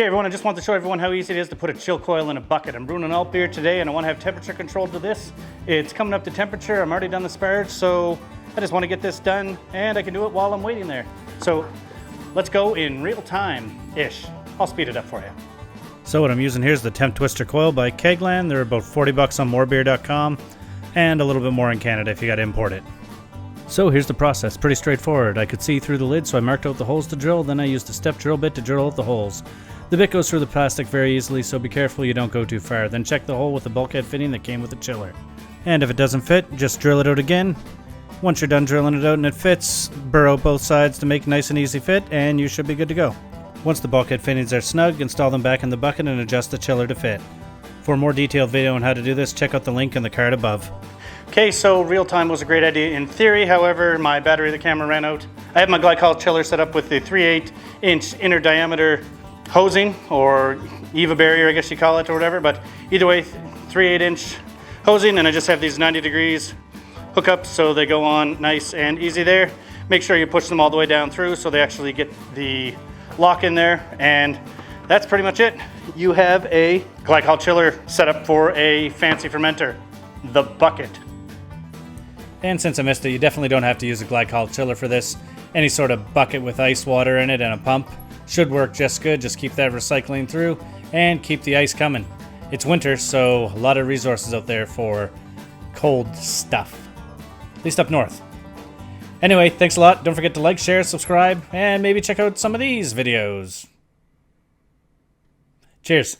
Okay everyone, I just want to show everyone how easy it is to put a chill coil in a bucket. I'm brewing an alt beer today and I want to have temperature controlled to this. It's coming up to temperature, I'm already done the sparge, so I just want to get this done and I can do it while I'm waiting there. So let's go in real time-ish. I'll speed it up for you. So what I'm using here is the Temp Twister Coil by Kegland. They're about 40 bucks on morebeer.com and a little bit more in Canada if you got to import it. So here's the process, pretty straightforward. I could see through the lid, so I marked out the holes to drill, then I used a step drill bit to drill out the holes. The bit goes through the plastic very easily, so be careful you don't go too far. Then check the hole with the bulkhead fitting that came with the chiller. And if it doesn't fit, just drill it out again. Once you're done drilling it out and it fits, burrow both sides to make nice and easy fit, and you should be good to go. Once the bulkhead fittings are snug, install them back in the bucket and adjust the chiller to fit. For a more detailed video on how to do this, check out the link in the card above. Okay, so real time was a great idea in theory, however, my battery of the camera ran out. I have my glycol chiller set up with the 3/8 inch inner diameter hosing, or EVA barrier I guess you call it or whatever, but either way 3/8 inch hosing, and I just have these 90 degrees hookups so they go on nice and easy there. Make sure you push them all the way down through so they actually get the lock in there, and that's pretty much it. You have a glycol chiller set up for a fancy fermenter, the bucket. And since I missed it, you definitely don't have to use a glycol chiller for this. Any sort of bucket with ice water in it and a pump should work just good. Just keep that recycling through and keep the ice coming. It's winter, so a lot of resources out there for cold stuff, at least up north. Anyway, thanks a lot. Don't forget to like, share, subscribe, and maybe check out some of these videos. Cheers.